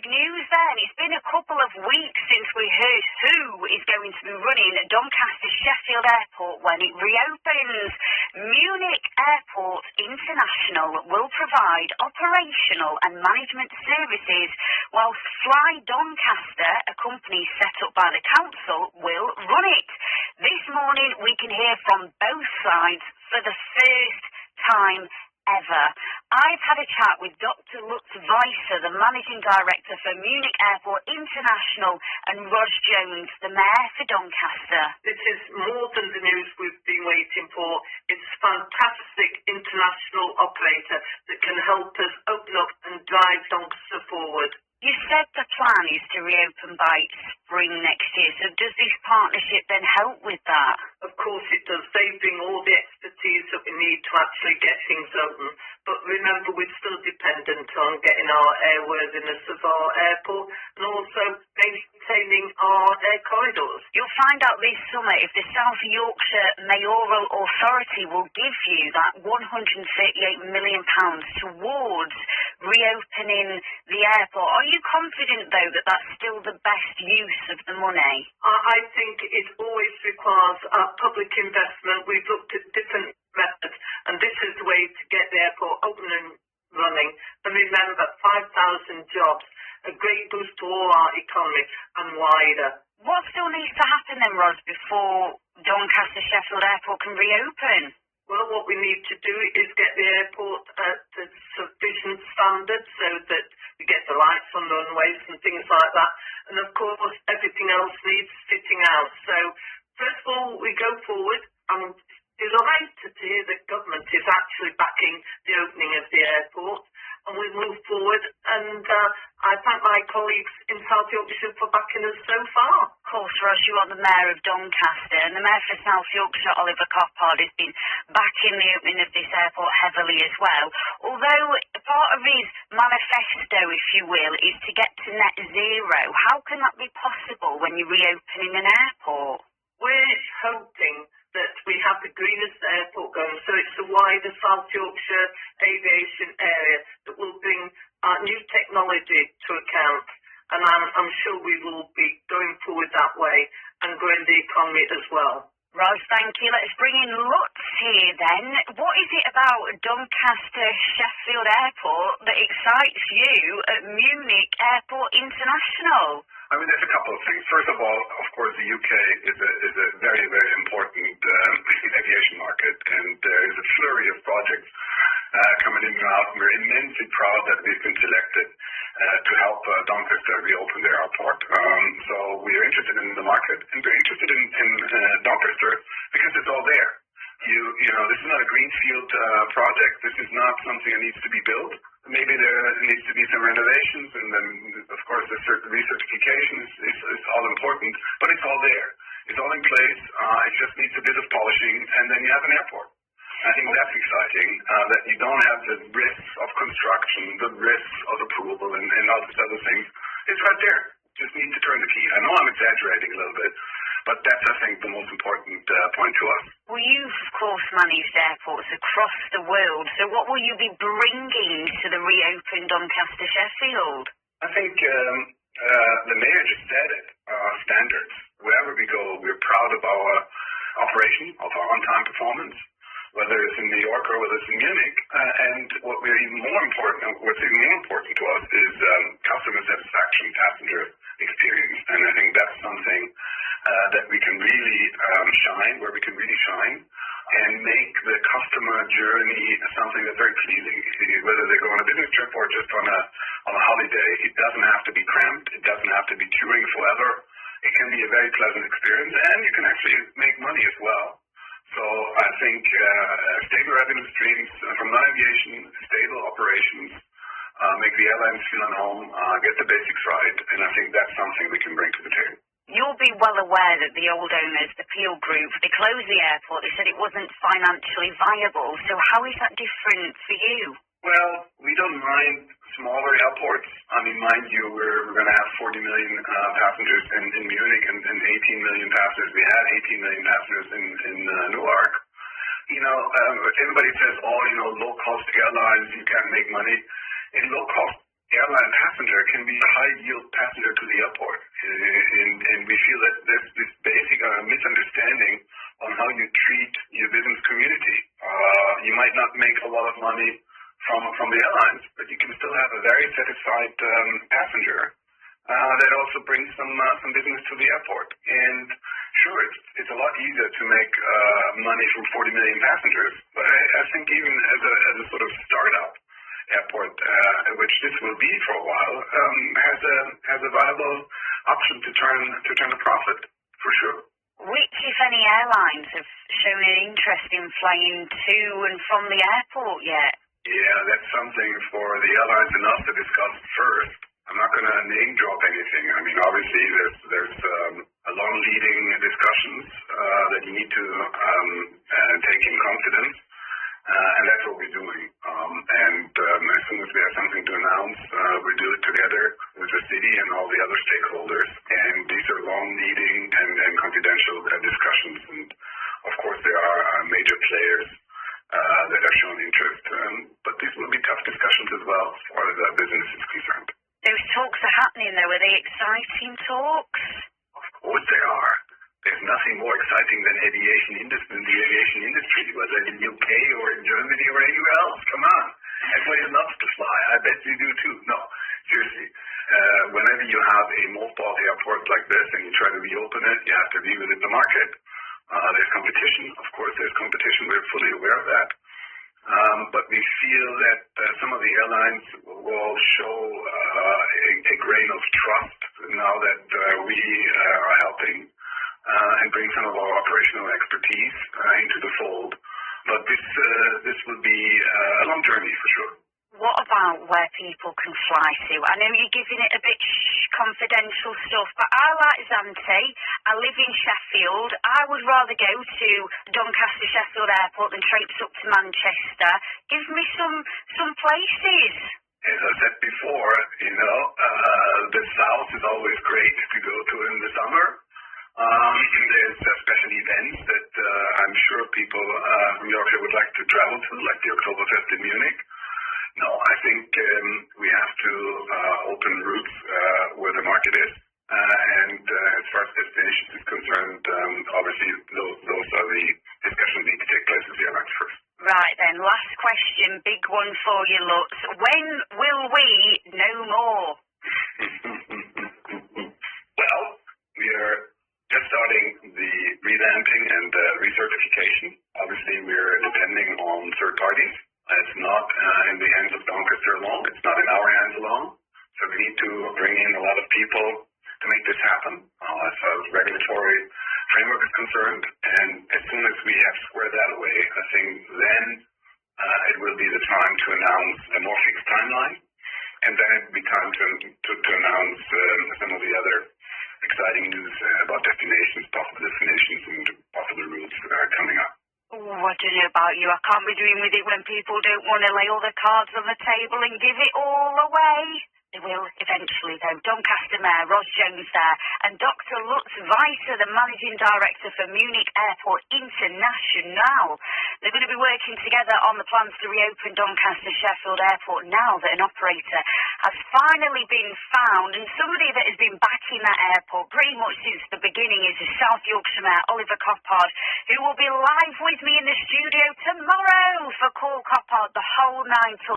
news then. It's been a couple of weeks since we heard who is going to be running Doncaster Sheffield Airport when it reopens. Munich Airport International will provide operational and management services, whilst Fly Doncaster, a company set up by the council, will run it. This morning we can hear from both sides for the first time ever. I've had a chat with Dr. Lutz Weisser, the Managing Director for Munich Airport International, and Ros Jones, the Mayor for Doncaster. This is more than the news we've been waiting for. It's a fantastic international operator that can help us open up and drive Doncaster forward. You said the plan is to reopen by spring next year, so does this partnership then help with that? Of course it does. They bring all the expertise that we need to actually get things open. But remember, we're still dependent on getting our airworthiness of our airport and also maintaining our air corridors. You'll find out this summer if the South Yorkshire Mayoral Authority will give you that £138 million towards reopening the airport. Are you confident, though, that that's still the best use of the money? I think it always requires public investment. We've looked at different methods, and this is the way to get the airport open and running. And remember, 5,000 jobs, a great boost to all our economy and wider. What still needs to happen then, Ros, before Doncaster Sheffield Airport can reopen? Well, what we need to do is get the airport at a sufficient standard so that we get the lights on the runways and things like that. And of course, everything else needs fitting out. So first of all, we go forward. I'm delighted to hear that government is actually backing the opening of the airport. And we move forward, and I thank my colleagues in South Yorkshire for backing us so far. Of course, Ros, you are the Mayor of Doncaster, and the Mayor for South Yorkshire, Oliver Coppard, has been backing the opening of this airport heavily as well. Although part of his manifesto, if you will, is to get to net zero. How can that be possible when you're reopening an airport? We're hoping that we have the greenest airport going, so it's the wider South Yorkshire aviation area that will bring new technology to account. And I'm sure we will be going forward that way and growing the economy as well. Ros, thank you. Let's bring in Lutz here then. What is it about Doncaster Sheffield Airport that excites you at Munich Airport International? I mean, there's a couple of things. First of all, of course, the UK is a very, very important aviation market, and there is a flurry of projects coming in and out. We're immensely proud that we've been selected to help Doncaster reopen their airport. So we are interested in the market, and we're interested in Doncaster because it's all there. You know, this is not a greenfield project. This is not something that needs to be built. Maybe there needs to be some renovations, and then, of course, a certain recertification is all important, but it's all there. It's all in place. It just needs a bit of polishing, and then you have an airport. I think that's exciting, that you don't have the risks of construction, the risks of approval, and all these other things. It's right there. Just need to turn the key. I know I'm exaggerating a little bit, but that's, I think, the most important point to us. Well, you've, of course, managed airports across the world, so what will you be bringing to the reopened Doncaster Sheffield? I think the Mayor just said it, standards. Wherever we go, we're proud of our operation, of our on-time performance, whether it's in New York or whether it's in Munich. And what's even more important to us is customer satisfaction, passenger experience. And I think that's something that we can really shine, where we can really shine, and make the customer journey something that's very pleasing. Whether they go on a business trip or just on a holiday, it doesn't have to be cramped. It doesn't have to be queuing forever. It can be a very pleasant experience, and you can actually make money as well. So I think stable revenue streams from non-aviation, stable operations, make the airlines feel at home, get the basics right, and I think that's something we can bring to the table. You'll be well aware that the old owners, the Peel Group, they closed the airport. They said it wasn't financially viable. So how is that different for you? Well, we don't mind smaller airports. I mean, mind you, we're going to have 40 million passengers in Munich and 18 million passengers. We had 18 million passengers in Newark. You know, everybody says, low-cost airlines, you can't make money. In low-cost airline passenger can be a high-yield passenger to the airport. And we feel that there's this basic misunderstanding on how you treat your business community. You might not make a lot of money from the airlines, but you can still have a very satisfied passenger that also brings some business to the airport. And sure, it's a lot easier to make money from 40 million passengers, but I think even as a sort of startup airport, which this will be for a while, has a viable option to turn a profit for sure. Which, if any, airlines have shown an interest in flying to and from the airport yet? Yeah, that's something for the airlines and us to discuss first. I'm not going to name drop anything. I mean, obviously, there's a long leading discussions that you need to take in confidence, and that's what we're doing. As soon as we have something to announce, we do it together with the city and all the other stakeholders. And these are long leading and confidential discussions. And of course, there are major players that have shown interest. But these will be tough discussions as well as far as business is concerned. Those talks are happening, though. Are they exciting talks? Of course they are. There's nothing more exciting than the aviation industry, whether in the UK or in Germany or anywhere else. Come on. Everybody loves to fly. I bet you do too. No, seriously. Whenever you have a mothballed airport like this and you try to reopen it, you have to revisit the market. There's competition. Of course, there's competition. We're fully aware of that. But we feel that some of the airlines will show a grain of trust now that we are helping and bring some of our operational expertise into the fold. But this will be a long journey for sure. What about where people can fly to? I know you're giving it a bit confidential stuff, but I like Zante. I live in Sheffield. I would rather go to Doncaster Sheffield Airport than traipse up to Manchester. Give me some places. As I said before, the south is always great to go to in the summer. There's special events that I'm sure people from Yorkshire would like to travel to, like the Oktoberfest in Munich. No, I think we have to open routes where the market is. And as far as destinations is concerned, obviously those are the discussions need to take place with the airlines first. Right then, last question, big one for you, Lutz. When will we know more? Well, we are just starting the revamping and recertification. Obviously, we're depending on third parties. It's not in the hands of Doncaster alone. It's not in our hands alone. So we need to bring in a lot of people to make this happen as far as regulatory framework is concerned. And as soon as we have squared that away, I think then it will be the time to announce a more fixed timeline. And then it will be time to announce some of the other exciting news about destinations, possible destinations, and possible routes coming up. Oh, I don't know about you. I can't be doing with it when people don't want to lay all the cards on the table and give it all away. They will eventually, though. Doncaster Mayor Ros Jones there, and Dr. Lutz Weisser, the Managing Director for Munich Airport International. They're going to be working together on the plans to reopen Doncaster Sheffield Airport now that an operator has finally been found, and somebody that has been backing that airport pretty much since the beginning is the South Yorkshire Mayor Oliver Coppard, who will be live with me in the studio tomorrow for Call Coppard, the whole 9 till